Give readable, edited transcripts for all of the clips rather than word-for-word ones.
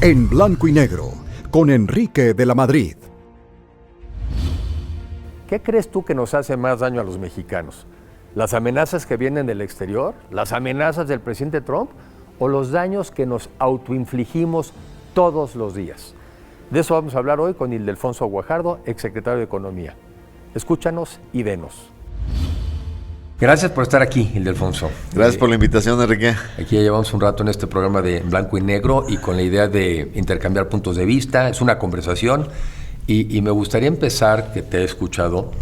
En blanco y negro, con Enrique de la Madrid. ¿Qué crees tú que nos hace más daño a los mexicanos? ¿Las amenazas que vienen del exterior? ¿Las amenazas del presidente Trump? ¿O los daños que nos autoinfligimos todos los días? De eso vamos a hablar hoy con Ildefonso Guajardo, exsecretario de Economía. Escúchanos y venos. Gracias por estar aquí, Ildefonso. Gracias por la invitación, Enrique. Aquí ya llevamos un rato en este programa de blanco y negro y con la idea de intercambiar puntos de vista. Es una conversación y me gustaría empezar, que te he escuchado.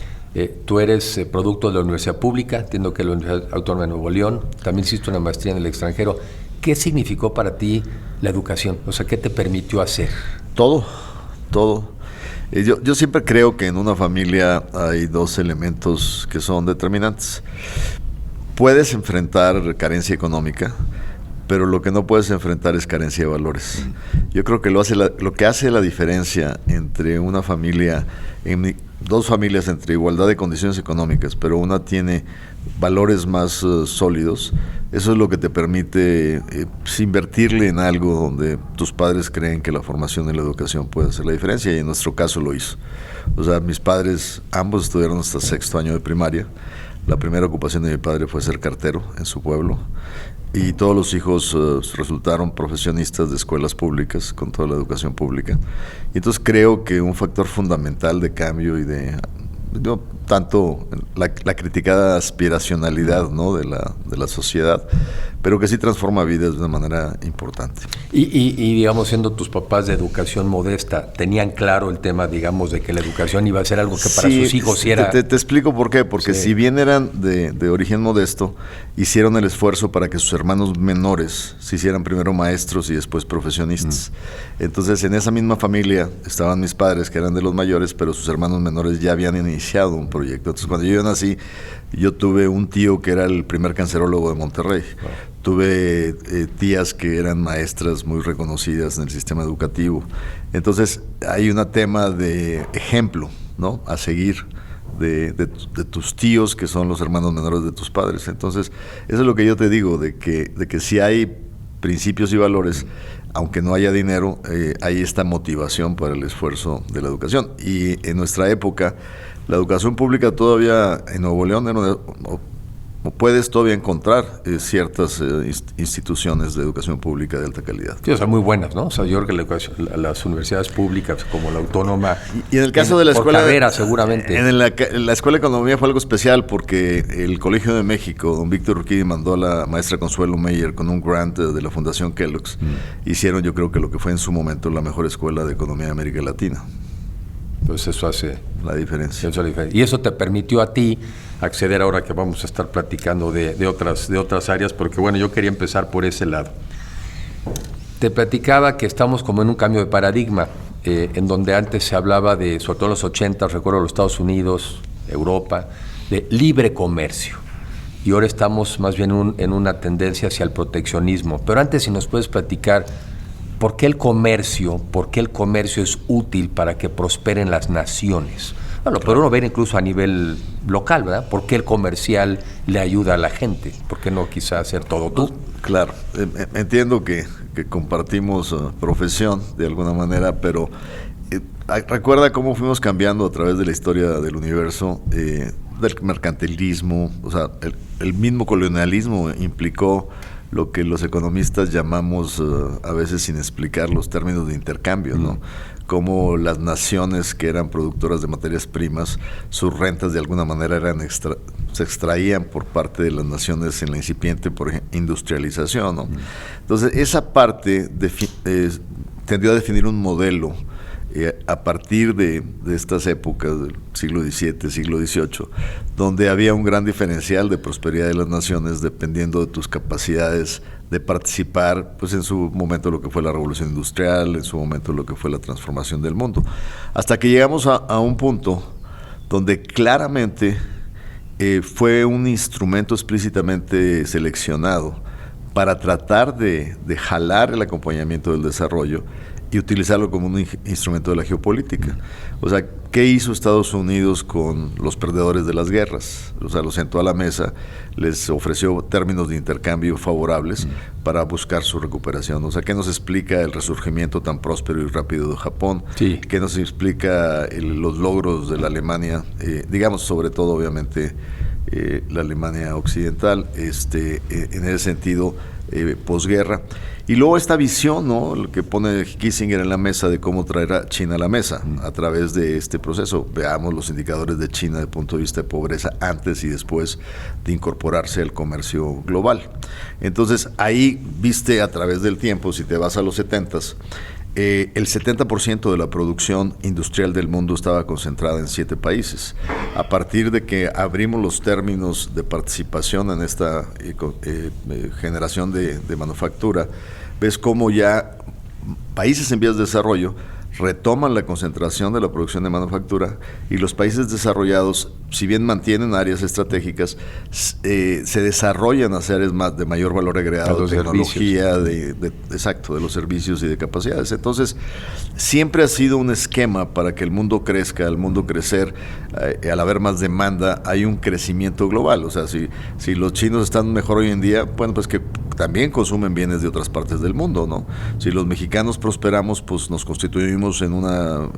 Tú eres producto de la Universidad Pública, entiendo que la Universidad Autónoma de Nuevo León, también hiciste una maestría en el extranjero. ¿Qué significó para ti la educación? O sea, ¿qué te permitió hacer? Todo. Yo siempre creo que en una familia hay dos elementos que son determinantes. Puedes enfrentar carencia económica, pero lo que no puedes enfrentar es carencia de valores. Yo creo que lo que hace la diferencia entre una familia, dos familias entre igualdad de condiciones económicas, pero una tiene valores más sólidos, eso es lo que te permite invertirle en algo donde tus padres creen que la formación y la educación puede hacer la diferencia, y en nuestro caso lo hizo. O sea, mis padres ambos estudiaron hasta sexto año de primaria. La primera ocupación de mi padre fue ser cartero en su pueblo, y todos los hijos resultaron profesionistas de escuelas públicas, con toda la educación pública. Y entonces creo que un factor fundamental de cambio y de no tanto la criticada aspiracionalidad, ¿no?, de la sociedad, pero que sí transforma vidas de una manera importante. Y digamos, siendo tus papás de educación modesta, ¿tenían claro el tema, digamos, de que la educación iba a ser algo que para sus hijos era...? Te explico por qué, porque si bien eran de origen modesto, hicieron el esfuerzo para que sus hermanos menores se hicieran primero maestros y después profesionistas. Entonces, en esa misma familia estaban mis padres, que eran de los mayores, pero sus hermanos menores ya habían iniciado un proyecto. Entonces, cuando yo nací, yo tuve un tío que era el primer cancerólogo de Monterrey. Tuve tías que eran maestras muy reconocidas en el sistema educativo. Entonces, hay un tema de ejemplo, ¿no?, a seguir de tus tíos, que son los hermanos menores de tus padres. Entonces, eso es lo que yo te digo, de que si hay principios y valores, aunque no haya dinero, hay esta motivación para el esfuerzo de la educación. Y en nuestra época, la educación pública todavía en Nuevo León puedes todavía encontrar ciertas instituciones de educación pública de alta calidad. Sí, o sea, muy buenas, ¿no? O sea, yo creo que las universidades públicas como la Autónoma... Y en el caso de la escuela... Por carrera, seguramente. En la Escuela de Economía fue algo especial porque el Colegio de México, don Víctor Urquidi, mandó a la maestra Consuelo Meyer con un grant de la Fundación Kellogg's. Hicieron, yo creo que lo que fue en su momento la mejor escuela de economía de América Latina. Pues eso hace la diferencia. Y eso te permitió a ti acceder, ahora que vamos a estar platicando de otras áreas, porque bueno, yo quería empezar por ese lado. Te platicaba que estamos como en un cambio de paradigma, en donde antes se hablaba de, sobre todo en los 80, recuerdo los Estados Unidos, Europa, de libre comercio. Y ahora estamos más bien en una tendencia hacia el proteccionismo. Pero antes, si nos puedes platicar, ¿por qué el comercio es útil para que prosperen las naciones? Bueno, pero uno ver incluso a nivel local, ¿verdad? ¿Por qué el comercial le ayuda a la gente? ¿Por qué no quizá hacer todo tú? Claro, entiendo que compartimos profesión de alguna manera, pero recuerda cómo fuimos cambiando a través de la historia del universo, del mercantilismo. O sea, el mismo colonialismo implicó lo que los economistas llamamos, a veces sin explicar, los términos de intercambio, ¿no? Como las naciones que eran productoras de materias primas, sus rentas de alguna manera se extraían por parte de las naciones en la incipiente industrialización, ¿no? Entonces, esa parte tendió a definir un modelo a partir de estas épocas del siglo XVII, siglo XVIII, donde había un gran diferencial de prosperidad de las naciones dependiendo de tus capacidades de participar, pues en su momento lo que fue la revolución industrial, en su momento lo que fue la transformación del mundo, hasta que llegamos a un punto donde claramente fue un instrumento explícitamente seleccionado para tratar de jalar el acompañamiento del desarrollo, y utilizarlo como un instrumento de la geopolítica. O sea, ¿qué hizo Estados Unidos con los perdedores de las guerras? O sea, los sentó a la mesa, les ofreció términos de intercambio favorables para buscar su recuperación. O sea, ¿qué nos explica el resurgimiento tan próspero y rápido de Japón? Sí. ¿Qué nos explica los logros de la Alemania? Digamos, sobre todo, obviamente, la Alemania occidental, en ese sentido, posguerra. Y luego esta visión, ¿no?, lo que pone Kissinger en la mesa de cómo traer a China a la mesa a través de este proceso. Veamos los indicadores de China desde el punto de vista de pobreza antes y después de incorporarse al comercio global. Entonces, ahí viste a través del tiempo, si te vas a los 70s, el 70% de la producción industrial del mundo estaba concentrada en 7 países. A partir de que abrimos los términos de participación en esta generación de manufactura, ves cómo ya países en vías de desarrollo retoman la concentración de la producción de manufactura y los países desarrollados, si bien mantienen áreas estratégicas, se desarrollan hacia áreas de mayor valor agregado, de tecnología, exacto, de los servicios y de capacidades. Entonces, siempre ha sido un esquema para que el mundo crezca, al mundo crecer, al haber más demanda, hay un crecimiento global. O sea, si los chinos están mejor hoy en día, bueno, pues que también consumen bienes de otras partes del mundo, ¿no? Si los mexicanos prosperamos, pues nos constituimos en un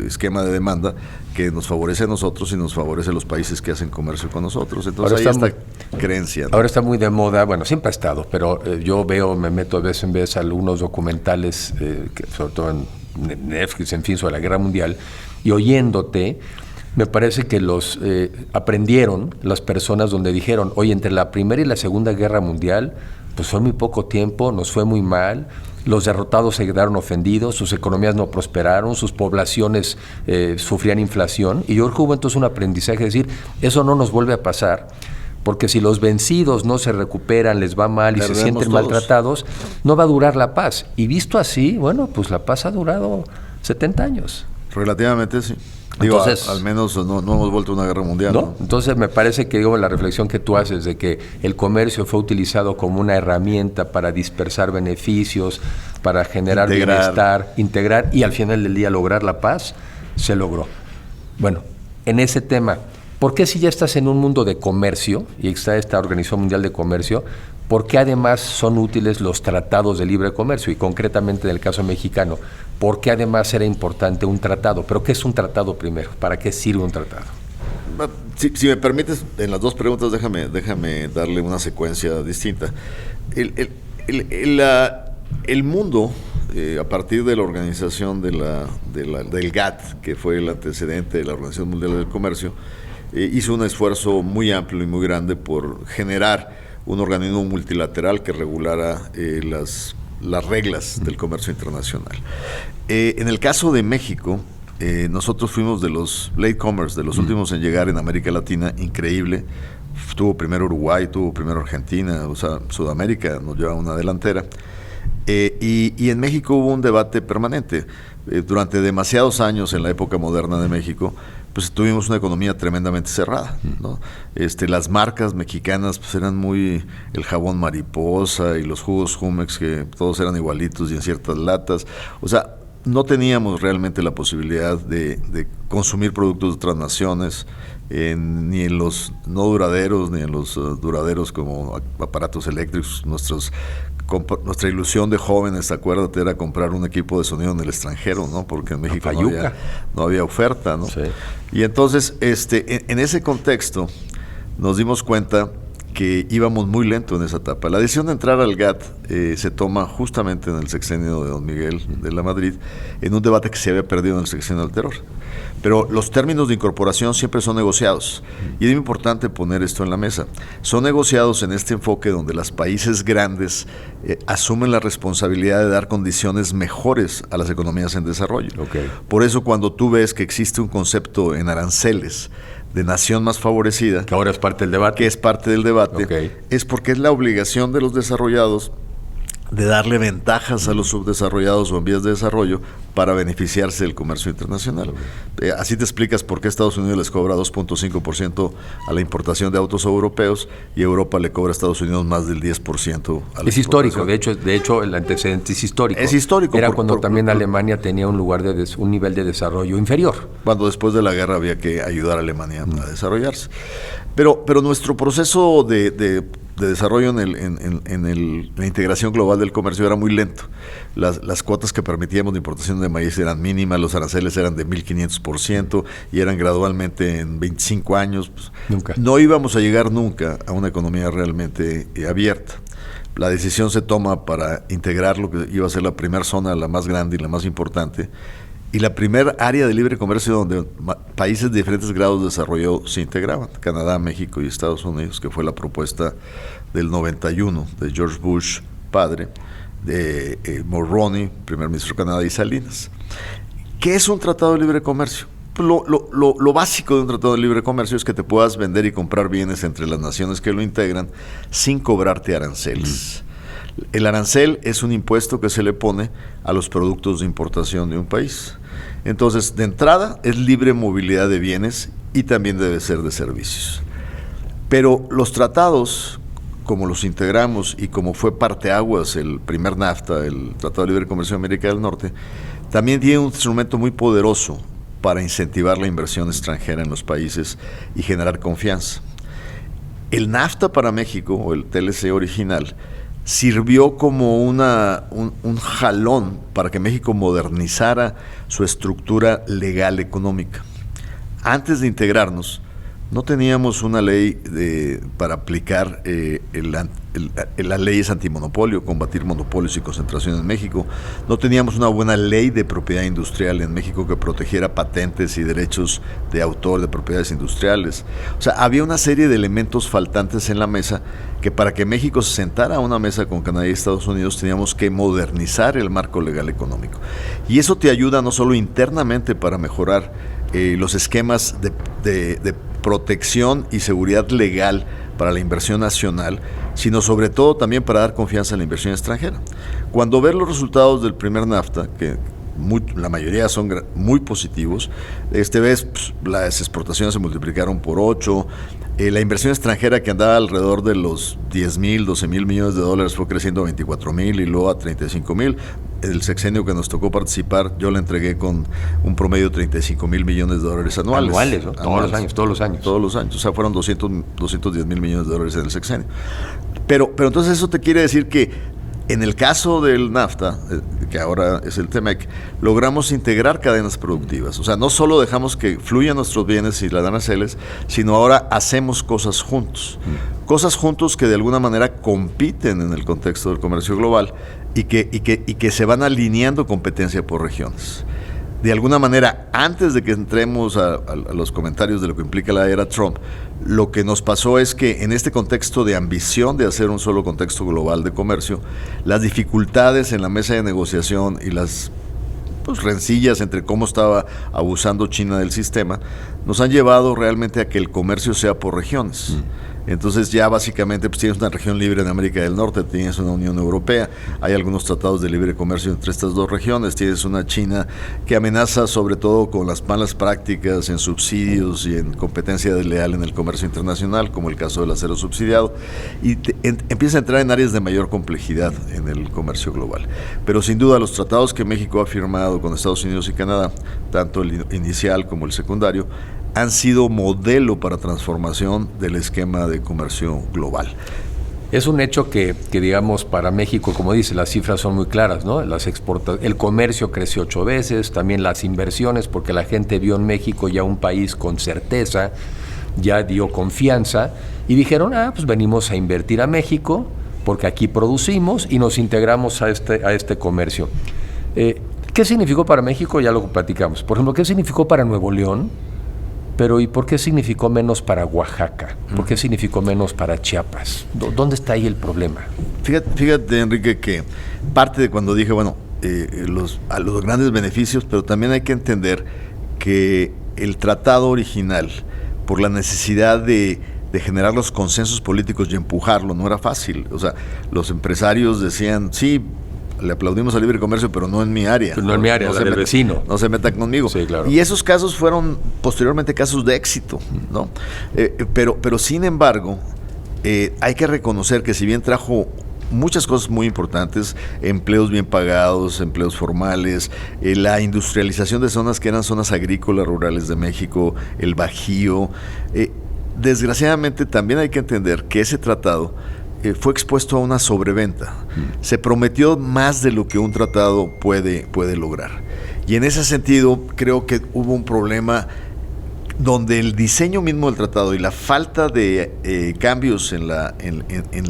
esquema de demanda que nos favorece a nosotros y nos favorece a los países que hacen comercio con nosotros. Entonces ahí está creencia, ¿no? Ahora está muy de moda, bueno, siempre ha estado, pero yo me meto de vez en vez a algunos documentales, sobre todo en Netflix, en fin, sobre la Guerra Mundial, y oyéndote, me parece que aprendieron las personas donde dijeron, oye, entre la Primera y la Segunda Guerra Mundial, pues fue muy poco tiempo, nos fue muy mal, los derrotados se quedaron ofendidos, sus economías no prosperaron, sus poblaciones sufrían inflación, y yo creo que hubo entonces un aprendizaje de decir, eso no nos vuelve a pasar, porque si los vencidos no se recuperan, les va mal y se sienten maltratados, no va a durar la paz. Y visto así, bueno, pues la paz ha durado 70 años. Relativamente sí. Digo, entonces, al menos no hemos vuelto a una guerra mundial. ¿No? Entonces me parece que la reflexión que tú haces de que el comercio fue utilizado como una herramienta para dispersar beneficios, para generar bienestar, integrar y al final del día lograr la paz, se logró. Bueno, en ese tema, ¿por qué si ya estás en un mundo de comercio y está esta Organización Mundial de Comercio, por qué además son útiles los tratados de libre comercio? Y concretamente en el caso mexicano, ¿por qué además era importante un tratado? ¿Pero qué es un tratado primero? ¿Para qué sirve un tratado? Si me permites, en las dos preguntas déjame darle una secuencia distinta. El mundo, a partir de la organización del GATT, que fue el antecedente de la Organización Mundial del Comercio, hizo un esfuerzo muy amplio y muy grande por generar un organismo multilateral que regulara las reglas del comercio internacional. En el caso de México, nosotros fuimos de los latecomers, de los últimos en llegar en América Latina, increíble. Tuvo primero Uruguay, tuvo primero Argentina, o sea, Sudamérica nos lleva una delantera. Y en México hubo un debate permanente. Durante demasiados años en la época moderna de México, pues tuvimos una economía tremendamente cerrada, ¿no? Las marcas mexicanas pues eran muy el jabón Mariposa y los jugos Jumex, que todos eran igualitos y en ciertas latas. O sea, no teníamos realmente la posibilidad de consumir productos de otras naciones, ni en los no duraderos, ni en los duraderos como aparatos eléctricos. Nuestra ilusión de jóvenes, acuérdate, era comprar un equipo de sonido en el extranjero, ¿no? Porque en México no había oferta, ¿no? Sí. Y entonces, en ese contexto, nos dimos cuenta que íbamos muy lento en esa etapa. La decisión de entrar al GATT se toma justamente en el sexenio de don Miguel de la Madrid, en un debate que se había perdido en el sexenio del terror. Pero los términos de incorporación siempre son negociados. Y es muy importante poner esto en la mesa. Son negociados en este enfoque donde los países grandes asumen la responsabilidad de dar condiciones mejores a las economías en desarrollo. Okay. Por eso cuando tú ves que existe un concepto en aranceles de nación más favorecida, que ahora es parte del debate, es porque es la obligación de los desarrollados de darle ventajas a los subdesarrollados o en vías de desarrollo para beneficiarse del comercio internacional. Así te explicas por qué Estados Unidos les cobra 2.5% a la importación de autos europeos y Europa le cobra a Estados Unidos más del 10% a la Es histórico, de hecho el antecedente es histórico. Es histórico. Era cuando también Alemania tenía un nivel de desarrollo inferior. Cuando después de la guerra había que ayudar a Alemania a desarrollarse. Pero nuestro proceso de desarrollo en la integración global del comercio era muy lento. Las cuotas que permitíamos de importación de maíz eran mínimas, los aranceles eran de 1.500% y eran gradualmente en 25 años. Pues, nunca. No íbamos a llegar nunca a una economía realmente abierta. La decisión se toma para integrar lo que iba a ser la primera zona, la más grande y la más importante, y la primera área de libre comercio donde países de diferentes grados de desarrollo se integraban, Canadá, México y Estados Unidos, que fue la propuesta del 91 de George Bush, padre, de Mulroney, primer ministro de Canadá, y Salinas. ¿Qué es un tratado de libre comercio? Lo básico de un tratado de libre comercio es que te puedas vender y comprar bienes entre las naciones que lo integran sin cobrarte aranceles. El arancel es un impuesto que se le pone a los productos de importación de un país. Entonces, de entrada, es libre movilidad de bienes y también debe ser de servicios. Pero los tratados, como los integramos y como fue parteaguas el primer NAFTA, el Tratado de Libre Comercio de América del Norte, también tiene un instrumento muy poderoso para incentivar la inversión extranjera en los países y generar confianza. El NAFTA para México, o el TLC original, sirvió como un jalón para que México modernizara su estructura legal económica. Antes de integrarnos, no teníamos una ley para aplicar las leyes antimonopolio, combatir monopolios y concentración en México. No teníamos una buena ley de propiedad industrial en México que protegiera patentes y derechos de autor de propiedades industriales. O sea, había una serie de elementos faltantes en la mesa que para que México se sentara a una mesa con Canadá y Estados Unidos teníamos que modernizar el marco legal económico. Y eso te ayuda no solo internamente para mejorar los esquemas de protección y seguridad legal para la inversión nacional, sino sobre todo también para dar confianza en la inversión extranjera. Cuando ves los resultados del primer NAFTA, que la mayoría son muy positivos, ves las exportaciones se multiplicaron por 8, la inversión extranjera que andaba alrededor de los 10,000, 12,000 millones de dólares fue creciendo a 24,000 y luego a 35,000. El sexenio que nos tocó participar, yo le entregué con un promedio de 35,000 millones de dólares anuales. Anuales, ¿no? Todos los años. Todos los años, o sea, fueron 210,000 millones de dólares en el sexenio. Pero entonces eso te quiere decir que en el caso del NAFTA, que ahora es el TEMEC, logramos integrar cadenas productivas. O sea, no solo dejamos que fluyan nuestros bienes y las aranceles, sino ahora hacemos cosas juntos. Cosas juntos que de alguna manera compiten en el contexto del comercio global y que se van alineando competencia por regiones. De alguna manera, antes de que entremos a los comentarios de lo que implica la era Trump, lo que nos pasó es que en este contexto de ambición de hacer un solo contexto global de comercio, las dificultades en la mesa de negociación y las rencillas entre cómo estaba abusando China del sistema, nos han llevado realmente a que el comercio sea por regiones. Entonces ya básicamente tienes una región libre en América del Norte, tienes una Unión Europea, hay algunos tratados de libre comercio entre estas dos regiones, tienes una China que amenaza sobre todo con las malas prácticas en subsidios y en competencia desleal en el comercio internacional, como el caso del acero subsidiado, y empieza a entrar en áreas de mayor complejidad en el comercio global. Pero sin duda los tratados que México ha firmado con Estados Unidos y Canadá, tanto el inicial como el secundario, han sido modelo para transformación del esquema de comercio global. Es un hecho que digamos, para México, como dice, las cifras son muy claras, ¿no? El comercio creció 8 veces, también las inversiones, porque la gente vio en México ya un país con certeza, ya dio confianza, y dijeron, pues venimos a invertir a México, porque aquí producimos y nos integramos a este comercio. ¿Qué significó para México? Ya lo platicamos. Por ejemplo, ¿qué significó para Nuevo León? Pero ¿y por qué significó menos para Oaxaca? ¿Por qué significó menos para Chiapas? ¿Dónde está ahí el problema? Fíjate, Enrique, que parte de cuando dije, a los grandes beneficios, pero también hay que entender que el tratado original, por la necesidad de de generar los consensos políticos y empujarlo, no era fácil. O sea, los empresarios decían, sí, le aplaudimos al libre comercio, pero no en mi área. No en mi área, la del vecino. No se metan conmigo. Sí, claro. Y esos casos fueron posteriormente casos de éxito, ¿no? Pero sin embargo, hay que reconocer que si bien trajo muchas cosas muy importantes, empleos bien pagados, empleos formales, la industrialización de zonas que eran zonas agrícolas rurales de México, el Bajío. Desgraciadamente también hay que entender que ese tratado fue expuesto a una sobreventa. Se prometió más de lo que un tratado puede lograr. Y en ese sentido creo que hubo un problema donde el diseño mismo del tratado y la falta de cambios en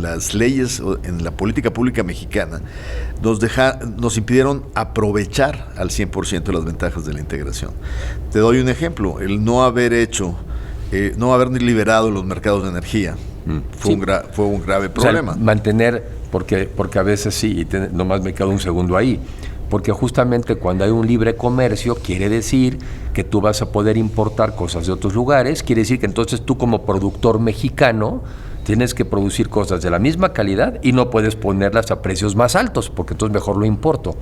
las leyes o en la política pública mexicana nos impidieron aprovechar al 100% las ventajas de la integración. Te doy un ejemplo, el no haber ni liberado los mercados de energía fue un grave problema. O sea, mantener, porque a veces sí, y nomás me quedo un segundo ahí, porque justamente cuando hay un libre comercio quiere decir que tú vas a poder importar cosas de otros lugares, quiere decir que entonces tú como productor mexicano tienes que producir cosas de la misma calidad y no puedes ponerlas a precios más altos, porque entonces mejor lo importo.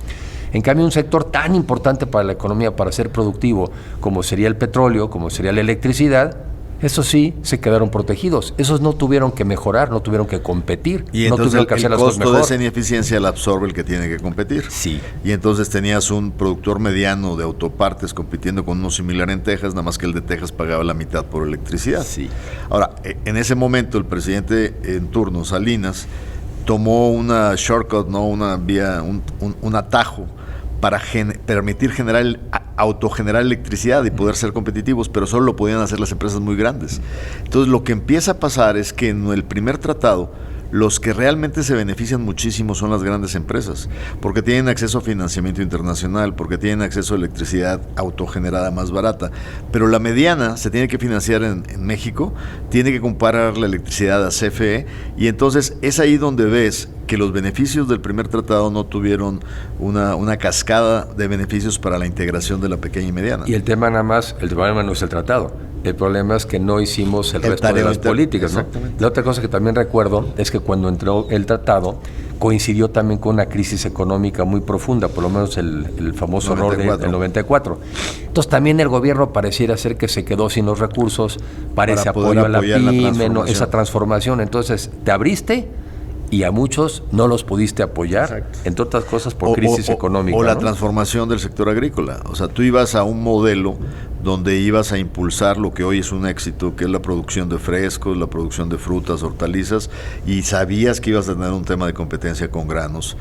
En cambio, un sector tan importante para la economía, para ser productivo, como sería el petróleo, como sería la electricidad, esos sí se quedaron protegidos. Esos no tuvieron que mejorar, no tuvieron que competir, y no entonces tuvieron que hacer las cosas mejor. El costo de esa ineficiencia la absorbe el que tiene que competir. Sí. Y entonces tenías un productor mediano de autopartes compitiendo con uno similar en Texas, nada más que el de Texas pagaba la mitad por electricidad. Sí. Ahora, en ese momento el presidente en turno, Salinas, tomó una shortcut, ¿no? Una vía, un atajo para permitir autogenerar electricidad y poder ser competitivos, pero solo lo podían hacer las empresas muy grandes. Entonces lo que empieza a pasar es que en el primer tratado los que realmente se benefician muchísimo son las grandes empresas, porque tienen acceso a financiamiento internacional, porque tienen acceso a electricidad autogenerada más barata, pero la mediana se tiene que financiar en México, tiene que comparar la electricidad a CFE, y entonces es ahí donde ves que los beneficios del primer tratado no tuvieron una cascada de beneficios para la integración de la pequeña y mediana. Y el tema no es el tratado, el problema es que no hicimos el resto de las políticas, ¿no? La otra cosa que también recuerdo es que cuando entró el tratado coincidió también con una crisis económica muy profunda, por lo menos el famoso 94. Error del 94. Entonces también el gobierno pareciera ser que se quedó sin los recursos para ese apoyo a la pyme, esa transformación. Entonces te abriste y a muchos no los pudiste apoyar, exacto, entre otras cosas por crisis económica. O la transformación del sector agrícola. O sea, tú ibas a un modelo donde ibas a impulsar lo que hoy es un éxito, que es la producción de frescos, la producción de frutas, hortalizas, y sabías que ibas a tener un tema de competencia con granos,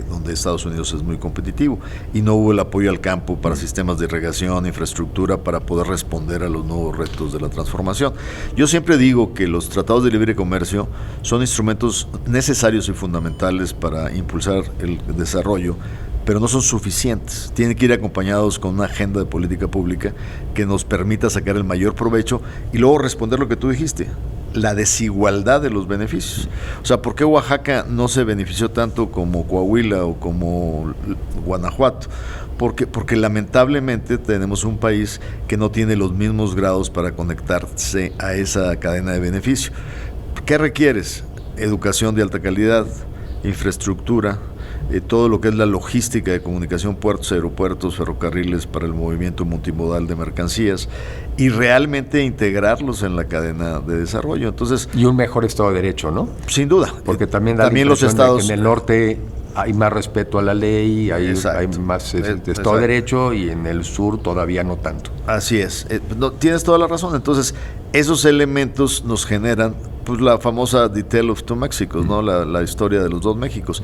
donde Estados Unidos es muy competitivo, y no hubo el apoyo al campo para sistemas de irrigación, infraestructura, para poder responder a los nuevos retos de la transformación. Yo siempre digo que los tratados de libre comercio son instrumentos necesarios y fundamentales para impulsar el desarrollo, pero no son suficientes. Tienen que ir acompañados con una agenda de política pública que nos permita sacar el mayor provecho y luego responder lo que tú dijiste, la desigualdad de los beneficios. O sea, ¿por qué Oaxaca no se benefició tanto como Coahuila o como Guanajuato? Porque lamentablemente tenemos un país que no tiene los mismos grados para conectarse a esa cadena de beneficio. ¿Qué requieres? Educación de alta calidad, infraestructura, todo lo que es la logística de comunicación, puertos, aeropuertos, ferrocarriles para el movimiento multimodal de mercancías y realmente integrarlos en la cadena de desarrollo. Entonces, y un mejor Estado de Derecho, ¿no? Sin duda. Porque también los estados en el norte hay más respeto a la ley, hay más Estado de Derecho, y en el sur todavía no tanto. Así es. Tienes toda la razón. Entonces, esos elementos nos generan pues la famosa The Tale of Two Mexicos, ¿no? La historia de los dos Méxicos.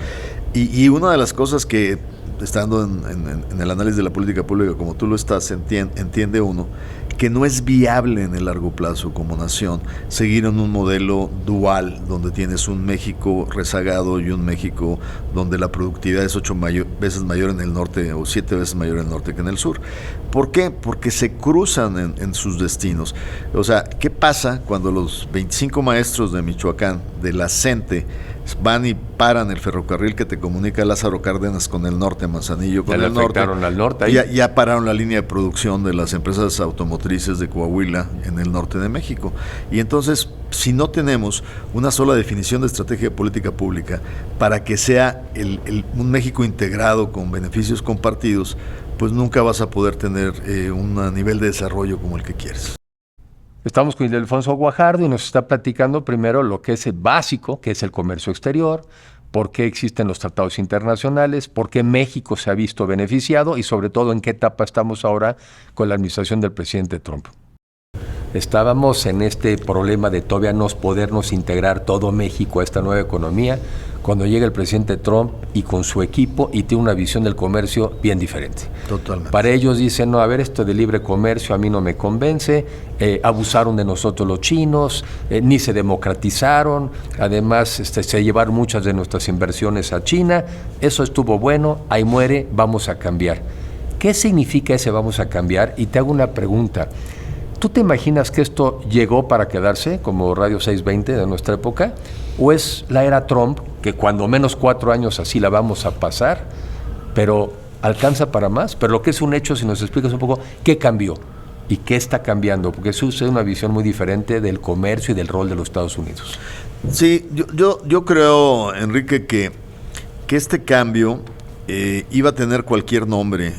Y una de las cosas que, estando en el análisis de la política pública, como tú lo estás, entiende uno, que no es viable en el largo plazo como nación seguir en un modelo dual, donde tienes un México rezagado y un México donde la productividad es 8 veces mayor en el norte o 7 veces mayor en el norte que en el sur. ¿Por qué? Porque se cruzan en sus destinos. O sea, ¿qué pasa cuando los 25 maestros de Michoacán, de la CENTE, van y paran el ferrocarril que te comunica Lázaro Cárdenas con el norte, Manzanillo con el norte. Al norte ahí. Ya pararon la línea de producción de las empresas automotrices de Coahuila en el norte de México. Y entonces, si no tenemos una sola definición de estrategia de política pública para que sea un México integrado con beneficios compartidos, pues nunca vas a poder tener un nivel de desarrollo como el que quieres. Estamos con Ildefonso Guajardo y nos está platicando primero lo que es el básico, que es el comercio exterior, por qué existen los tratados internacionales, por qué México se ha visto beneficiado y sobre todo en qué etapa estamos ahora con la administración del presidente Trump. Estábamos en este problema de todavía no podernos integrar todo México a esta nueva economía cuando llega el presidente Trump y con su equipo y tiene una visión del comercio bien diferente. Totalmente. Para ellos dicen, no, a ver, esto de libre comercio a mí no me convence, abusaron de nosotros los chinos, ni se democratizaron, además se llevaron muchas de nuestras inversiones a China, eso estuvo bueno, ahí muere, vamos a cambiar. ¿Qué significa ese vamos a cambiar? Y te hago una pregunta. ¿Tú te imaginas que esto llegó para quedarse, como Radio 620 de nuestra época? ¿O es la era Trump, que cuando menos 4 años así la vamos a pasar, pero alcanza para más? Pero lo que es un hecho, si nos explicas un poco, ¿qué cambió? ¿Y qué está cambiando? Porque eso es una visión muy diferente del comercio y del rol de los Estados Unidos. Sí, yo creo, Enrique, que este cambio iba a tener cualquier nombre,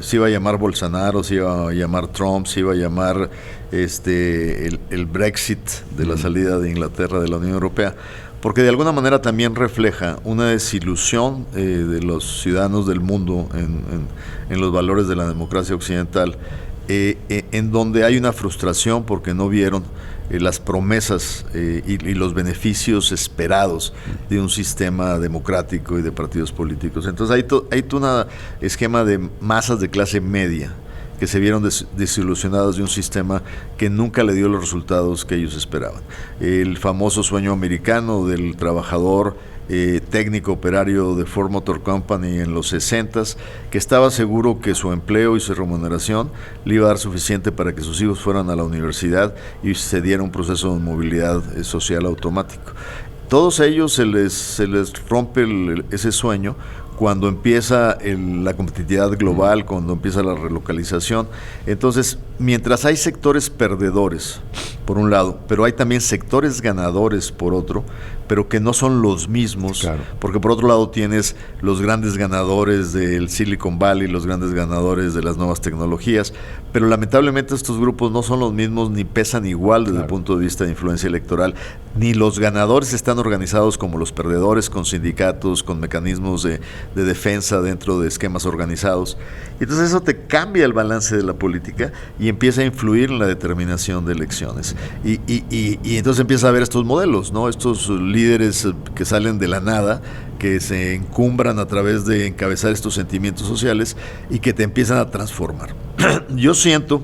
se iba a llamar Bolsonaro, se iba a llamar Trump, se iba a llamar el Brexit de la salida de Inglaterra de la Unión Europea, porque de alguna manera también refleja una desilusión de los ciudadanos del mundo en los valores de la democracia occidental, en donde hay una frustración porque no vieron las promesas y los beneficios esperados de un sistema democrático y de partidos políticos. Entonces hay todo un esquema de masas de clase media que se vieron desilusionadas de un sistema que nunca le dio los resultados que ellos esperaban. El famoso sueño americano del trabajador técnico operario de Ford Motor Company en los 60s, que estaba seguro que su empleo y su remuneración le iba a dar suficiente para que sus hijos fueran a la universidad y se diera un proceso de movilidad social automático. Todos ellos se les rompe ese sueño cuando empieza la competitividad global, cuando empieza la relocalización. Entonces, mientras hay sectores perdedores, por un lado, pero hay también sectores ganadores, por otro, pero que no son los mismos, claro. Porque por otro lado tienes los grandes ganadores del Silicon Valley, los grandes ganadores de las nuevas tecnologías, pero lamentablemente estos grupos no son los mismos ni pesan igual desde el punto de vista de influencia electoral, ni los ganadores están organizados como los perdedores, con sindicatos, con mecanismos de defensa dentro de esquemas organizados. Y entonces eso te cambia el balance de la política y empieza a influir en la determinación de elecciones. Y entonces empieza a ver estos modelos, ¿no? Estos líderes que salen de la nada, que se encumbran a través de encabezar estos sentimientos sociales y que te empiezan a transformar. Yo siento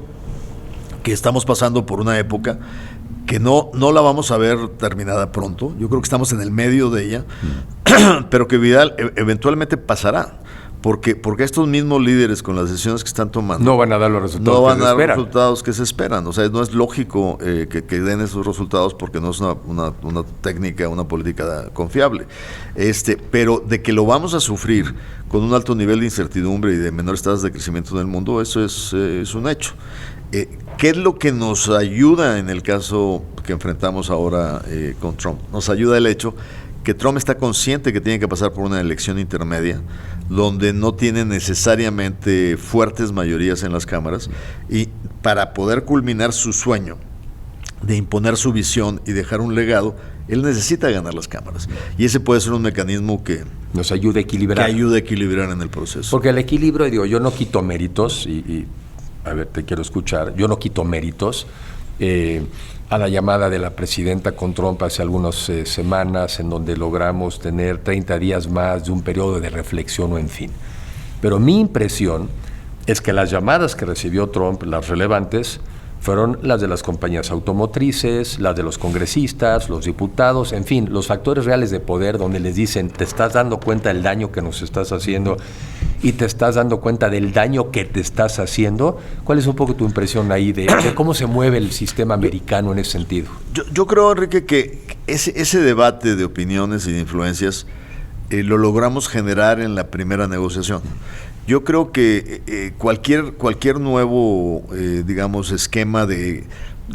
que estamos pasando por una época que no la vamos a ver terminada pronto. Yo creo que estamos en el medio de ella, pero que Vidal eventualmente pasará. Porque estos mismos líderes, con las decisiones que están tomando, no van a dar los resultados, resultados que se esperan. O sea, no es lógico que den esos resultados porque no es una técnica, una política confiable. Pero de que lo vamos a sufrir con un alto nivel de incertidumbre y de menores tasas de crecimiento en el mundo, eso es un hecho. ¿Qué es lo que nos ayuda en el caso que enfrentamos ahora con Trump? Nos ayuda el hecho que Trump está consciente que tiene que pasar por una elección intermedia, donde no tiene necesariamente fuertes mayorías en las cámaras, y para poder culminar su sueño de imponer su visión y dejar un legado, él necesita ganar las cámaras. Y ese puede ser un mecanismo que nos ayude a equilibrar. Que ayude a equilibrar en el proceso. Porque el equilibrio, digo, yo no quito méritos, y a ver, te quiero escuchar, yo no quito méritos a la llamada de la presidenta con Trump hace algunas semanas, en donde logramos tener 30 días más de un periodo de reflexión o en fin. Pero mi impresión es que las llamadas que recibió Trump, las relevantes, fueron las de las compañías automotrices, las de los congresistas, los diputados, en fin, los factores reales de poder donde les dicen, te estás dando cuenta del daño que nos estás haciendo y te estás dando cuenta del daño que te estás haciendo. ¿Cuál es un poco tu impresión ahí de cómo se mueve el sistema americano en ese sentido? Yo creo, Enrique, que ese debate de opiniones y de influencias lo logramos generar en la primera negociación. Yo creo que cualquier nuevo, digamos, esquema de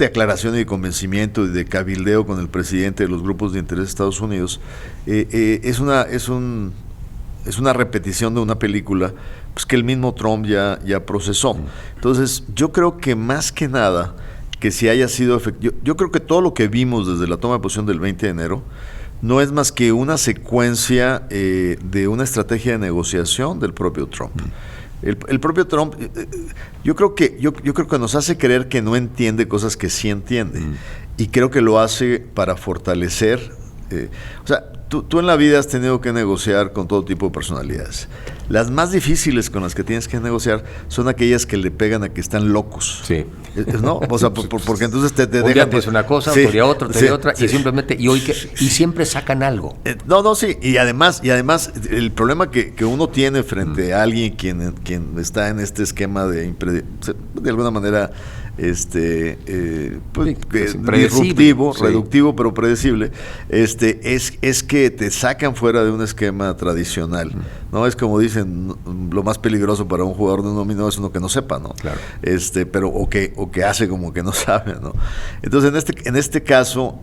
aclaración y de convencimiento y de cabildeo con el presidente de los grupos de interés de Estados Unidos es una repetición de una película pues, que el mismo Trump ya procesó. Entonces, yo creo que más que nada, que si haya sido efectivo, yo creo que todo lo que vimos desde la toma de posición del 20 de enero no es más que una secuencia de una estrategia de negociación del propio Trump. El propio Trump, yo creo que nos hace creer que no entiende cosas que sí entiende. Y creo que lo hace para fortalecer. O sea, tú en la vida has tenido que negociar con todo tipo de personalidades. Las más difíciles con las que tienes que negociar son aquellas que le pegan a que están locos. Sí. ¿No? O sea, porque entonces te un dejan... día te dice una cosa, sí, otro día otra, sí, otra, sí. y simplemente, y siempre sacan algo. No, sí, y además el problema que uno tiene frente a alguien quien está en este esquema de alguna manera reductivo, pero predecible, es que te sacan fuera de un esquema tradicional, ¿no? Es como dicen, lo más peligroso para un jugador de un dominó es uno que no sepa, ¿no? Claro. Pero o que hace como que no sabe, ¿no? Entonces, en este caso,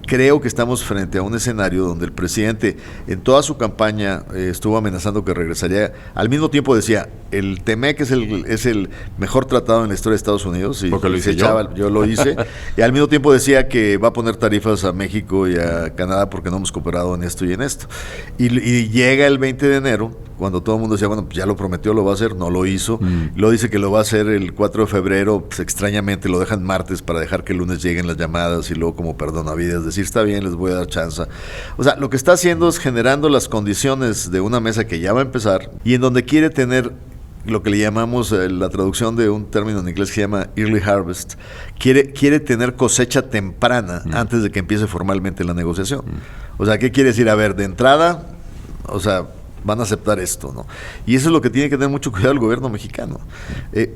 creo que estamos frente a un escenario donde el presidente en toda su campaña estuvo amenazando que regresaría. Al mismo tiempo decía, el TEMEC es el mejor tratado en la historia de Estados Unidos, y porque lo hice yo lo hice, y al mismo tiempo decía que va a poner tarifas a México y a Canadá porque no hemos cooperado en esto y en esto. Y llega el 20 de enero, cuando todo el mundo decía, bueno, pues ya lo prometió, lo va a hacer, no lo hizo. Lo dice que lo va a hacer el 4 de febrero, pues extrañamente lo dejan martes para dejar que el lunes lleguen las llamadas y luego como perdonavidas, decir, está bien, les voy a dar chance. O sea, lo que está haciendo es generando las condiciones de una mesa que ya va a empezar y en donde quiere tener lo que le llamamos, la traducción de un término en inglés que se llama early harvest, quiere tener cosecha temprana antes de que empiece formalmente la negociación. O sea, ¿qué quiere decir? A ver, de entrada, o sea, van a aceptar esto, ¿no? Y eso es lo que tiene que tener mucho cuidado el gobierno mexicano,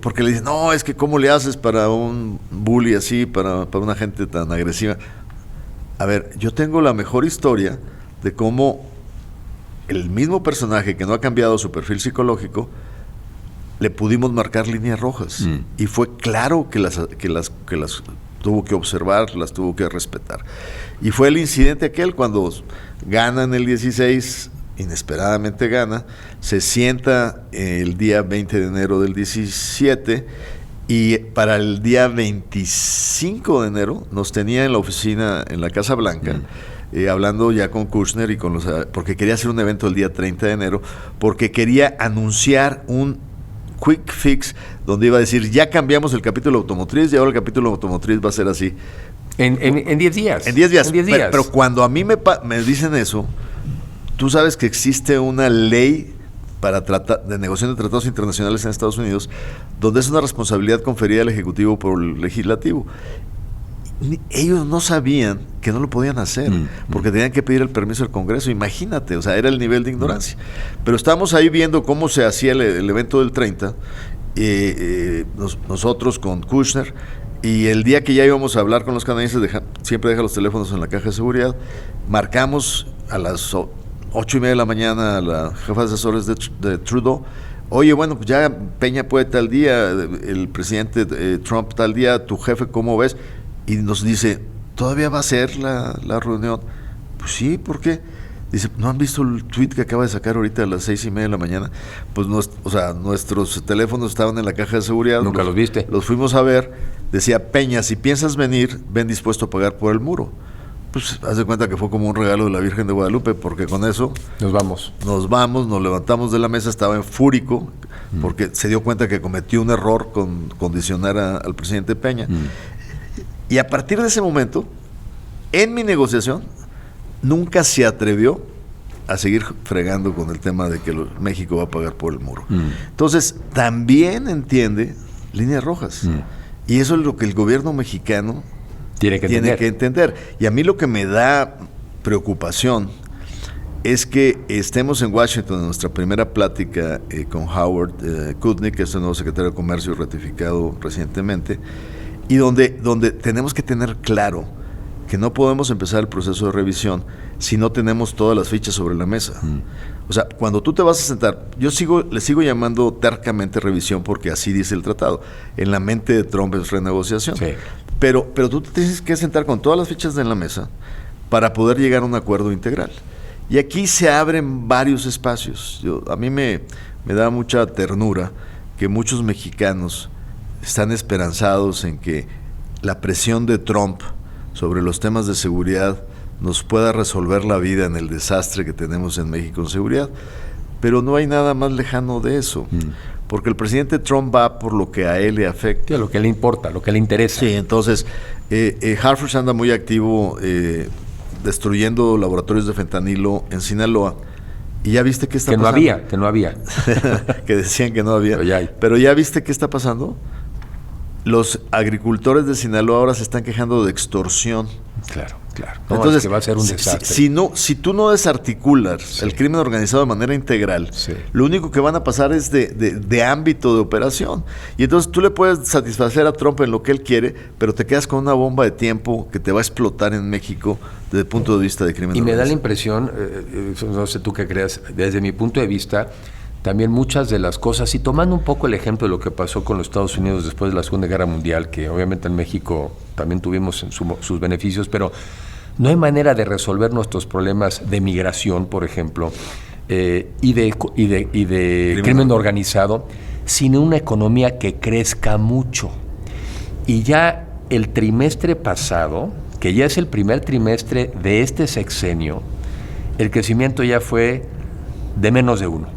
porque le dicen, no, es que ¿cómo le haces para un bully así, para una gente tan agresiva? A ver, yo tengo la mejor historia de cómo el mismo personaje que no ha cambiado su perfil psicológico, le pudimos marcar líneas rojas y fue claro que las tuvo que observar, las tuvo que respetar. Y fue el incidente aquel cuando ganan el 16, inesperadamente gana, se sienta el día 20 de enero del 17 y para el día 25 de enero nos tenía en la oficina en la Casa Blanca. Hablando ya con Kushner y porque quería hacer un evento el día 30 de enero, porque quería anunciar un quick fix donde iba a decir, ya cambiamos el capítulo automotriz y ahora el capítulo automotriz va a ser así. En 10 días. En 10 días. Pero cuando a mí me dicen eso, tú sabes que existe una ley de negociación de tratados internacionales en Estados Unidos, donde es una responsabilidad conferida al Ejecutivo por el Legislativo. Ellos no sabían que no lo podían hacer, porque tenían que pedir el permiso del Congreso. Imagínate, o sea, era el nivel de ignorancia. Pero estábamos ahí viendo cómo se hacía el evento del 30, nosotros con Kushner, y el día que ya íbamos a hablar con los canadienses, siempre deja los teléfonos en la caja de seguridad, marcamos a las 8:30 de la mañana a la jefa de asesores de Trudeau. Oye, bueno, pues ya Peña puede tal día, el presidente Trump tal día, tu jefe, ¿cómo ves? Y nos dice, ¿todavía va a ser la reunión? Pues sí, ¿por qué? Dice, ¿no han visto el tweet que acaba de sacar ahorita a las 6:30 de la mañana? Pues nuestros teléfonos estaban en la caja de seguridad. ¿Nunca los viste? Los fuimos a ver. Decía, Peña, si piensas venir, ven dispuesto a pagar por el muro. Pues haz de cuenta que fue como un regalo de la Virgen de Guadalupe, porque con eso nos vamos, nos levantamos de la mesa, estaba en fúrico, porque se dio cuenta que cometió un error con condicionar al presidente Peña. Y a partir de ese momento, en mi negociación, nunca se atrevió a seguir fregando con el tema de que México va a pagar por el muro. Entonces, también entiende líneas rojas. Y eso es lo que el gobierno mexicano Tiene que entender. Y a mí lo que me da preocupación es que estemos en Washington en nuestra primera plática con Howard Kutnick, que es el nuevo secretario de Comercio ratificado recientemente, y donde tenemos que tener claro que no podemos empezar el proceso de revisión si no tenemos todas las fichas sobre la mesa. O sea, cuando tú te vas a sentar, le sigo llamando tercamente revisión porque así dice el tratado. En la mente de Trump es renegociación. Sí. Pero tú te tienes que sentar con todas las fichas en la mesa para poder llegar a un acuerdo integral. Y aquí se abren varios espacios. A mí me da mucha ternura que muchos mexicanos están esperanzados en que la presión de Trump sobre los temas de seguridad nos pueda resolver la vida en el desastre que tenemos en México en seguridad. Pero no hay nada más lejano de eso. Porque el presidente Trump va por lo que a él le afecta. Sí, lo que le importa, lo que le interesa. Sí, entonces, Harfuch anda muy activo destruyendo laboratorios de fentanilo en Sinaloa. ¿Y ya viste qué está pasando? Que no había. Que decían que no había. Pero ya hay. Pero ¿ya viste qué está pasando? Los agricultores de Sinaloa ahora se están quejando de extorsión. Claro. No, Entonces, es que va a ser un desastre. Si tú no desarticulas el crimen organizado de manera integral, lo único que van a pasar es de ámbito de operación. Y entonces tú le puedes satisfacer a Trump en lo que él quiere, pero te quedas con una bomba de tiempo que te va a explotar en México desde el punto de vista de crimen organizado. Y me da la impresión, no sé tú qué creas, desde mi punto de vista, también muchas de las cosas, y tomando un poco el ejemplo de lo que pasó con los Estados Unidos después de la Segunda Guerra Mundial, que obviamente en México también tuvimos sus beneficios, pero no hay manera de resolver nuestros problemas de migración, por ejemplo, y de crimen organizado, sin una economía que crezca mucho. Y ya el trimestre pasado, que ya es el primer trimestre de este sexenio, el crecimiento ya fue de menos de 1.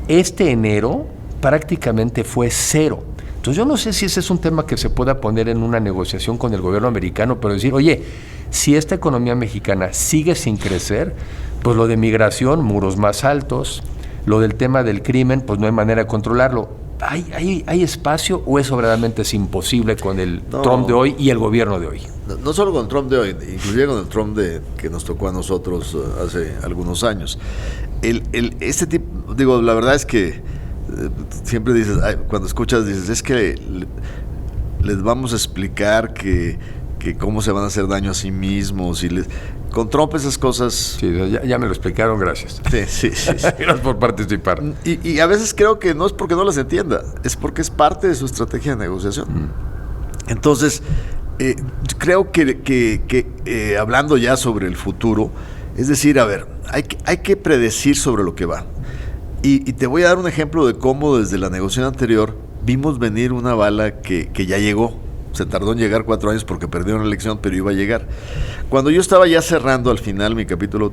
Este enero prácticamente fue 0. Entonces yo no sé si ese es un tema que se pueda poner en una negociación con el gobierno americano, pero decir, oye, si esta economía mexicana sigue sin crecer, pues lo de migración, muros más altos, lo del tema del crimen, pues no hay manera de controlarlo. ¿Hay espacio o eso verdaderamente es imposible con el Trump de hoy y el gobierno de hoy? No solo con el Trump de hoy, inclusive con el Trump que nos tocó a nosotros hace algunos años. Este tipo, digo, la verdad es que siempre dices, cuando escuchas, dices, es que les vamos a explicar que cómo se van a hacer daño a sí mismos. Con Trump esas cosas... Sí, ya me lo explicaron, gracias. Sí. Gracias por participar. Y a veces creo que no es porque no las entienda, es porque es parte de su estrategia de negociación. Entonces, creo que hablando ya sobre el futuro, es decir, a ver, hay que predecir sobre lo que va. Y te voy a dar un ejemplo de cómo desde la negociación anterior vimos venir una bala que ya llegó. Se tardó en llegar 4 años porque perdieron la elección, pero iba a llegar. Cuando yo estaba ya cerrando al final el capítulo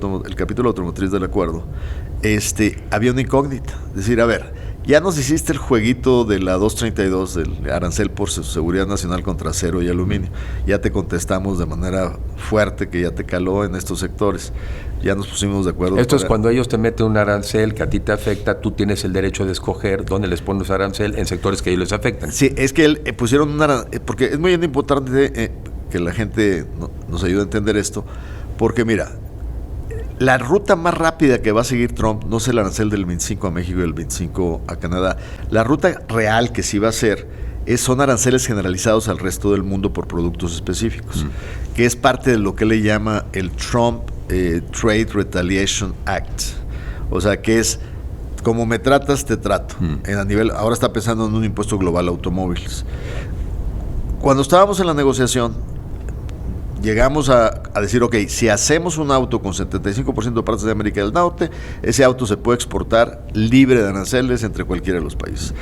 automotriz del acuerdo, había una incógnita. Es decir, a ver, ya nos hiciste el jueguito de la 232 del arancel por seguridad nacional contra acero y aluminio. Ya te contestamos de manera fuerte que ya te caló en estos sectores. Ya nos pusimos de acuerdo. Esto es cuando ellos te meten un arancel que a ti te afecta, tú tienes el derecho de escoger dónde les pones arancel en sectores que a ellos les afectan. Sí, es que pusieron un arancel, porque es muy importante que la gente nos ayude a entender esto, porque mira, la ruta más rápida que va a seguir Trump no es el arancel del 25 a México y el 25 a Canadá. La ruta real que sí va a hacer son aranceles generalizados al resto del mundo por productos específicos, que es parte de lo que le llama el Trump Trade Retaliation Act. O sea, que es como me tratas, te trato. Ahora está pensando en un impuesto global a automóviles. Cuando estábamos en la negociación, llegamos a decir, ok, si hacemos un auto con 75% de partes de América del Norte, ese auto se puede exportar libre de aranceles entre cualquiera de los países.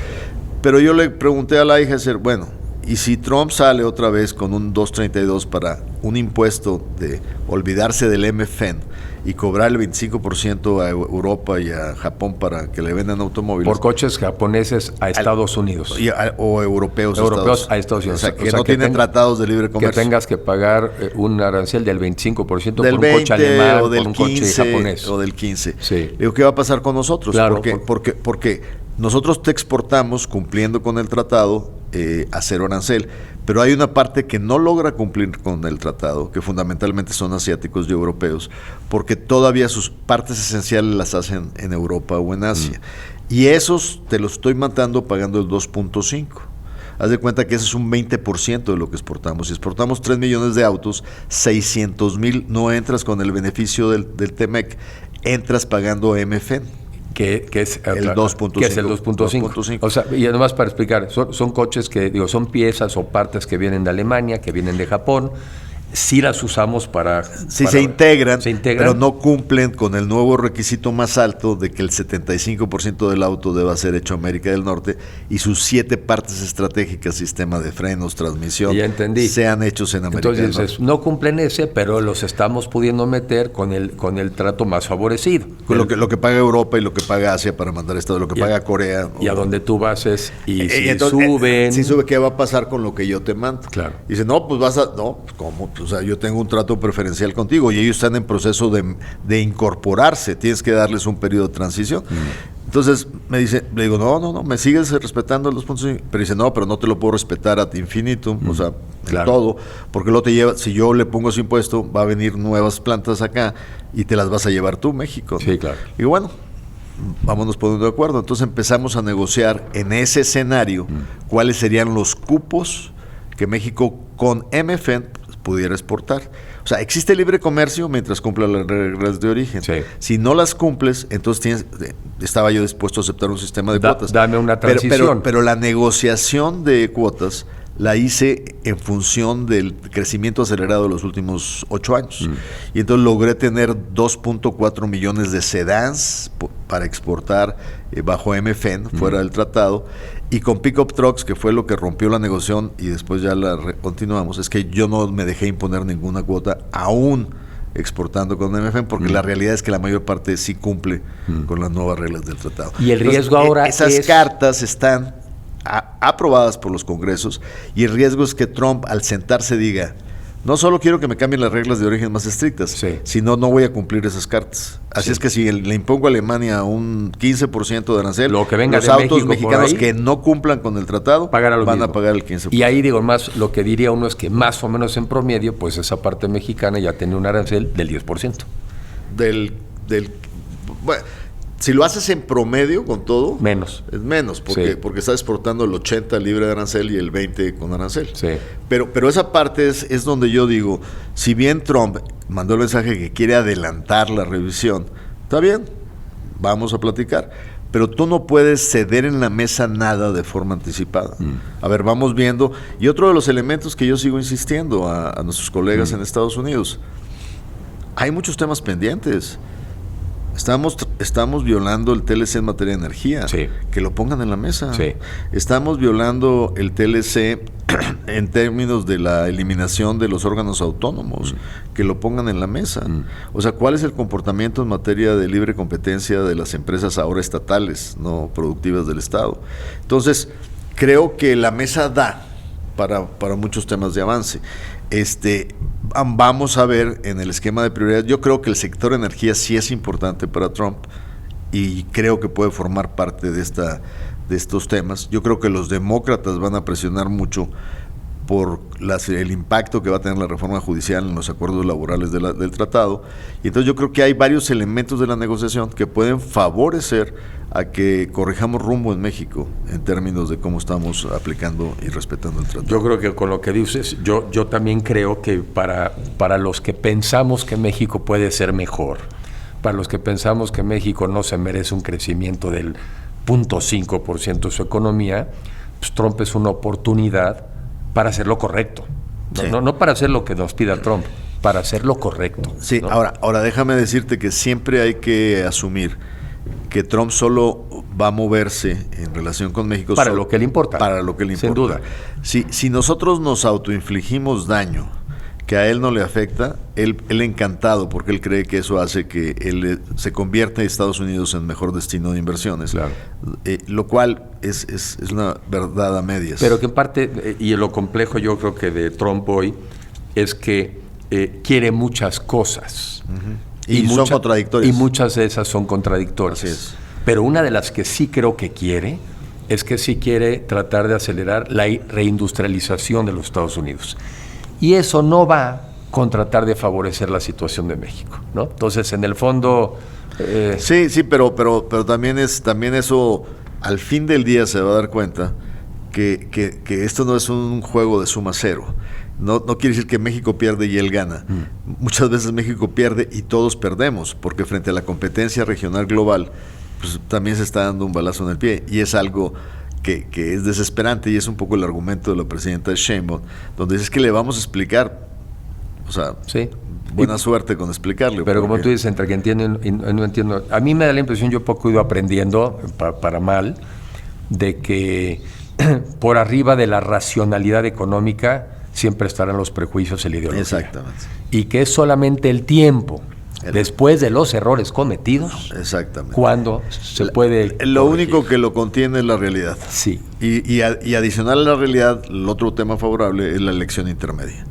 Pero yo le pregunté a la hija, bueno, y si Trump sale otra vez con un 232 para un impuesto de olvidarse del MFN y cobrar el 25% a Europa y a Japón para que le vendan automóviles. Por coches japoneses a Estados Unidos. O europeos a Estados Unidos. O sea, que no tienen tratados de libre comercio. Que tengas que pagar un arancel del 25% del por un coche alemán, o del por un 15, coche japonés. O del 15. Sí. Digo, ¿qué va a pasar con nosotros? Claro, porque nosotros te exportamos, cumpliendo con el tratado, a cero arancel. Pero hay una parte que no logra cumplir con el tratado, que fundamentalmente son asiáticos y europeos, porque todavía sus partes esenciales las hacen en Europa o en Asia. Y esos te los estoy matando pagando el 2.5. Haz de cuenta que ese es un 20% de lo que exportamos. Si exportamos 3 millones de autos, 600,000 no entras con el beneficio del TEMEC, entras pagando MFN. Que es el 2.5. Que es el 2.5. O sea, y además para explicar, son coches que, son piezas o partes que vienen de Alemania, que vienen de Japón. Sí las usamos para... Sí, se integran, pero no cumplen con el nuevo requisito más alto de que el 75% del auto deba ser hecho en América del Norte y sus 7 partes estratégicas, sistema de frenos, transmisión, sean hechos en América del Norte. Entonces, no cumplen ese, pero los estamos pudiendo meter con el trato más favorecido. Con lo que paga Europa y lo que paga Asia para mandar esto, lo que paga Corea. Y a donde tú vas y si entonces, suben... Si sube, ¿qué va a pasar con lo que yo te mando? Claro. Y dice, no, pues no, ¿cómo? O sea, yo tengo un trato preferencial contigo y ellos están en proceso de incorporarse, tienes que darles un periodo de transición. Entonces le digo, no, me sigues respetando el 2.5, pero dice, no, pero no te lo puedo respetar ad infinitum, o sea, claro, todo, porque lo te lleva, si yo le pongo ese impuesto, va a venir nuevas plantas acá y te las vas a llevar tú, México. Sí, claro. Y bueno, vámonos poniendo de acuerdo. Entonces empezamos a negociar en ese escenario cuáles serían los cupos que México con MFN pudiera exportar. O sea, existe libre comercio mientras cumpla las reglas de origen. Sí. Si no las cumples, entonces estaba yo dispuesto a aceptar un sistema de cuotas. Dame una transición. Pero la negociación de cuotas la hice en función del crecimiento acelerado de los últimos 8 años. Y entonces logré tener 2.4 millones de sedans para exportar bajo MFN, fuera del tratado. Y con Pickup Trucks, que fue lo que rompió la negociación y después ya la continuamos, es que yo no me dejé imponer ninguna cuota, aún exportando con MFN, porque la realidad es que la mayor parte sí cumple con las nuevas reglas del tratado. Y el riesgo ahora esas cartas están aprobadas por los congresos y el riesgo es que Trump al sentarse diga, no solo quiero que me cambien las reglas de origen más estrictas, sino no voy a cumplir esas cartas. Así es que si le impongo a Alemania un 15% de arancel, lo que venga los de autos México mexicanos que no cumplan con el tratado van a pagar el 15%. Y ahí digo, más lo que diría uno es que más o menos en promedio, pues esa parte mexicana ya tiene un arancel del 10%. Bueno, si lo haces en promedio con todo, menos. Es menos, porque estás exportando el 80 libre de arancel y el 20 con arancel. Sí. Pero esa parte es donde yo digo, si bien Trump mandó el mensaje que quiere adelantar la revisión, está bien, vamos a platicar, pero tú no puedes ceder en la mesa nada de forma anticipada. A ver, vamos viendo. Y otro de los elementos que yo sigo insistiendo a nuestros colegas en Estados Unidos, hay muchos temas pendientes. Estamos violando el TLC en materia de energía, que lo pongan en la mesa. Estamos violando el TLC en términos de la eliminación de los órganos autónomos, que lo pongan en la mesa. O sea, ¿cuál es el comportamiento en materia de libre competencia de las empresas ahora estatales, no productivas del Estado? Entonces, creo que la mesa da para muchos temas de avance. Vamos a ver en el esquema de prioridades. Yo creo que el sector energía sí es importante para Trump y creo que puede formar parte de estos temas. Yo creo que los demócratas van a presionar mucho por el impacto que va a tener la reforma judicial en los acuerdos laborales del tratado. Y entonces yo creo que hay varios elementos de la negociación que pueden favorecer a que corrijamos rumbo en México en términos de cómo estamos aplicando y respetando el tratado. Yo creo que con lo que dices, yo también creo que para los que pensamos que México puede ser mejor, para los que pensamos que México no se merece un crecimiento del 0.5% de su economía, pues Trump es una oportunidad para hacer lo correcto. No para hacer lo que nos pida Trump, para hacer lo correcto. Sí, ¿no? Ahora déjame decirte que siempre hay que asumir que Trump solo va a moverse en relación con México para lo que le importa. Para lo que le importa. Sin duda. Si nosotros nos autoinfligimos daño que a él no le afecta, él encantado, porque él cree que eso hace que él se convierta en Estados Unidos en mejor destino de inversiones. Claro. Lo cual es una verdad a medias. Pero que en parte, y lo complejo yo creo que de Trump hoy, es que quiere muchas cosas. Y son contradictorias. Y muchas de esas son contradictorias. Así es. Pero una de las que sí creo que quiere es que sí quiere tratar de acelerar la reindustrialización de los Estados Unidos. Y eso no va con tratar de favorecer la situación de México, ¿no? Entonces, en el fondo... Sí, pero también eso, al fin del día se va a dar cuenta que esto no es un juego de suma cero. No quiere decir que México pierde y él gana. Muchas veces México pierde y todos perdemos, porque frente a la competencia regional global, pues también se está dando un balazo en el pie, y es algo que es desesperante, y es un poco el argumento de la presidenta Sheinbaum, donde es que le vamos a explicar, o sea, sí. Buena suerte con explicarle. Pero como tú dices, entre que entiendo y no entiendo, a mí me da la impresión, yo poco he ido aprendiendo, para mal, de que por arriba de la racionalidad económica siempre estarán los prejuicios y la ideología. Exactamente. Y que es solamente el tiempo, después de los errores cometidos, exactamente, cuando se puede Lo corregir. único que lo contiene es la realidad. Sí. Y adicional a la realidad, el otro tema favorable es la elección intermedia.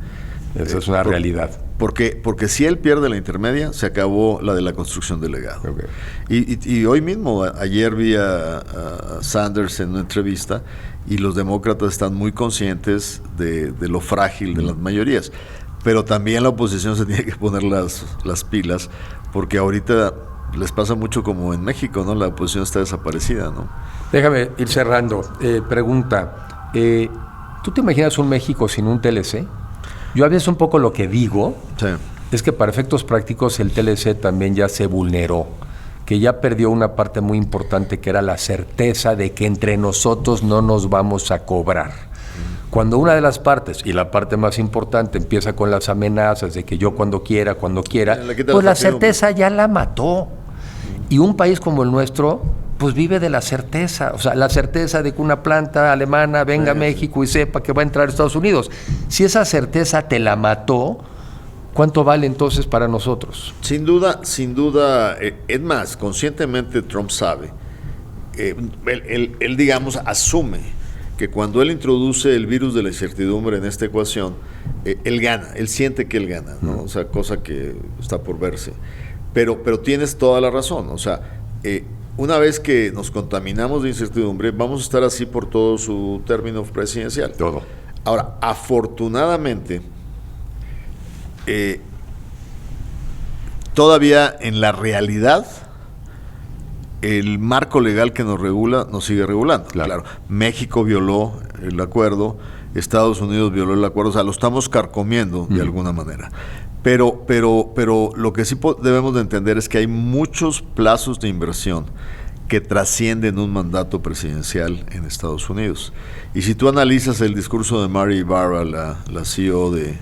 Esa es una realidad. Porque si él pierde la intermedia, se acabó la de la construcción del legado. Okay. Y hoy mismo, ayer vi a Sanders en una entrevista, y los demócratas están muy conscientes de lo frágil de las mayorías. Pero también la oposición se tiene que poner las pilas, porque ahorita les pasa mucho como en México, ¿no? La oposición está desaparecida, ¿no? Déjame ir cerrando. Pregunta, ¿tú te imaginas un México sin un TLC? Yo a veces un poco lo que digo es que para efectos prácticos el TLC también ya se vulneró, que ya perdió una parte muy importante, que era la certeza de que entre nosotros no nos vamos a cobrar. Cuando una de las partes, y la parte más importante, empieza con las amenazas de que yo cuando quiera, pues la certeza ya la mató. Y un país como el nuestro, pues vive de la certeza, o sea, la certeza de que una planta alemana venga a México y sepa que va a entrar a Estados Unidos. Si esa certeza te la mató, ¿cuánto vale entonces para nosotros? Sin duda, es más, conscientemente Trump sabe, él digamos, asume que cuando él introduce el virus de la incertidumbre en esta ecuación, él gana, él siente que él gana, ¿no? O sea, cosa que está por verse. Pero tienes toda la razón, o sea, una vez que nos contaminamos de incertidumbre, vamos a estar así por todo su término presidencial. Todo. Ahora, afortunadamente, todavía en la realidad, el marco legal que nos regula nos sigue regulando. Claro, México violó el acuerdo, Estados Unidos violó el acuerdo, o sea, lo estamos carcomiendo de alguna manera. Pero lo que sí debemos de entender es que hay muchos plazos de inversión que trascienden un mandato presidencial en Estados Unidos. Y si tú analizas el discurso de Mary Barra, la CEO de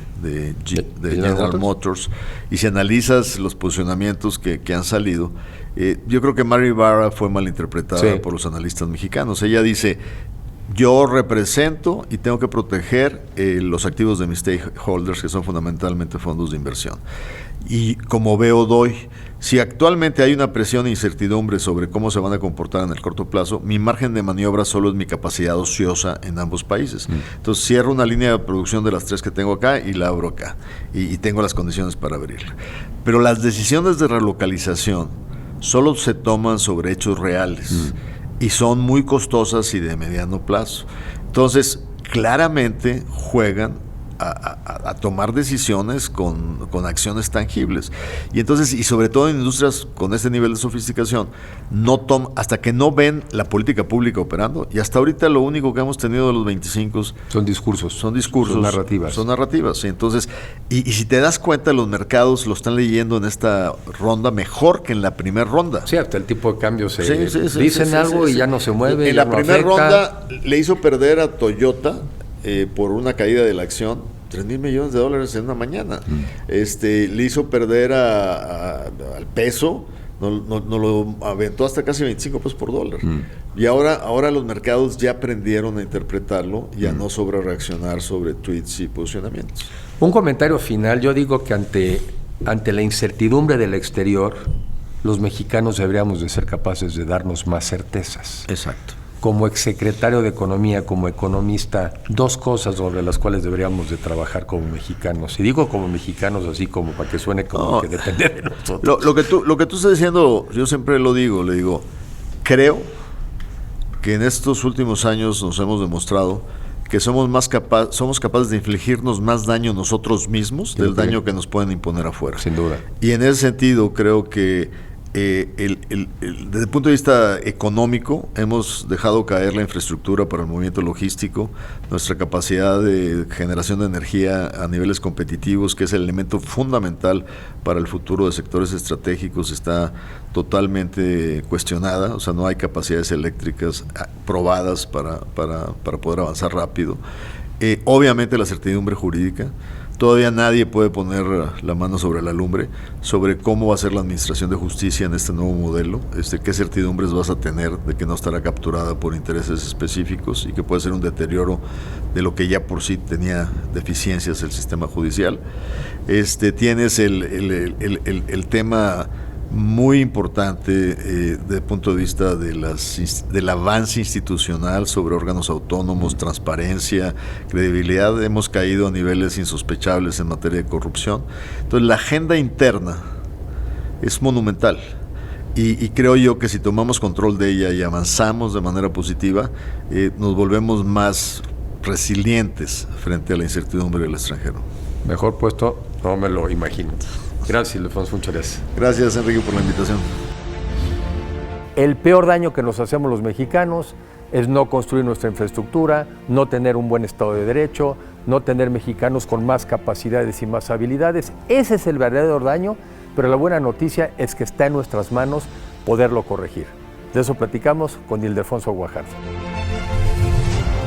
General Motors, y si analizas los posicionamientos que han salido, yo creo que Mary Barra fue malinterpretada por los analistas mexicanos. Ella dice: yo represento y tengo que proteger los activos de mis stakeholders, que son fundamentalmente fondos de inversión. Y como veo si actualmente hay una presión e incertidumbre sobre cómo se van a comportar en el corto plazo, mi margen de maniobra solo es mi capacidad ociosa en ambos países. Entonces cierro una línea de producción de las 3 que tengo acá y la abro acá. Y tengo las condiciones para abrirla. Pero las decisiones de relocalización solo se toman sobre hechos reales. Y son muy costosas y de mediano plazo. Entonces, claramente juegan a tomar decisiones con acciones tangibles. Y entonces, y sobre todo en industrias con este nivel de sofisticación, hasta que no ven la política pública operando. Y hasta ahorita lo único que hemos tenido de los 25 son discursos. Son narrativas. Son narrativas. Y entonces, y si te das cuenta, los mercados lo están leyendo en esta ronda mejor que en la primera ronda. Sí, hasta el tipo de cambio dicen algo y ya no se mueve. En la primera ronda le hizo perder a Toyota por una caída de la acción $3,000 millones en una mañana. Le hizo perder al peso, no lo aventó hasta casi 25 pesos por dólar. Y ahora los mercados ya aprendieron a interpretarlo y a no sobre reaccionar sobre tweets y posicionamientos. Un comentario final. Yo digo que ante la incertidumbre del exterior, los mexicanos deberíamos de ser capaces de darnos más certezas. Exacto. Como exsecretario de Economía, como economista, 2 cosas sobre las cuales deberíamos de trabajar como mexicanos. Y digo como mexicanos así como para que suene como que depende de nosotros. Lo que tú estás diciendo, yo siempre le digo, creo que en estos últimos años nos hemos demostrado que somos capaces de infligirnos más daño nosotros mismos del daño que nos pueden imponer afuera. Sin duda. Y en ese sentido creo que desde el punto de vista económico hemos dejado caer la infraestructura para el movimiento logístico, nuestra capacidad de generación de energía a niveles competitivos, que es el elemento fundamental para el futuro de sectores estratégicos, está totalmente cuestionada. O sea, no hay capacidades eléctricas probadas para poder avanzar rápido. Obviamente la certidumbre jurídica. Todavía nadie puede poner la mano sobre la lumbre sobre cómo va a ser la administración de justicia en este nuevo modelo, qué certidumbres vas a tener de que no estará capturada por intereses específicos y que puede ser un deterioro de lo que ya por sí tenía deficiencias el sistema judicial. Tienes el tema muy importante desde el punto de vista del avance institucional sobre órganos autónomos, transparencia, credibilidad. Hemos caído a niveles insospechables en materia de corrupción. Entonces la agenda interna es monumental y creo yo que si tomamos control de ella y avanzamos de manera positiva, nos volvemos más resilientes frente a la incertidumbre del extranjero. Mejor puesto, no me lo imagino. Gracias, Ildefonso, muchas gracias. Gracias, Enrique, por la invitación. El peor daño que nos hacemos los mexicanos es no construir nuestra infraestructura, no tener un buen Estado de Derecho, no tener mexicanos con más capacidades y más habilidades. Ese es el verdadero daño, pero la buena noticia es que está en nuestras manos poderlo corregir. De eso platicamos con Ildefonso Guajardo.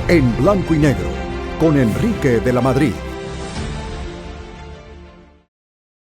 En blanco y negro, con Enrique de la Madrid.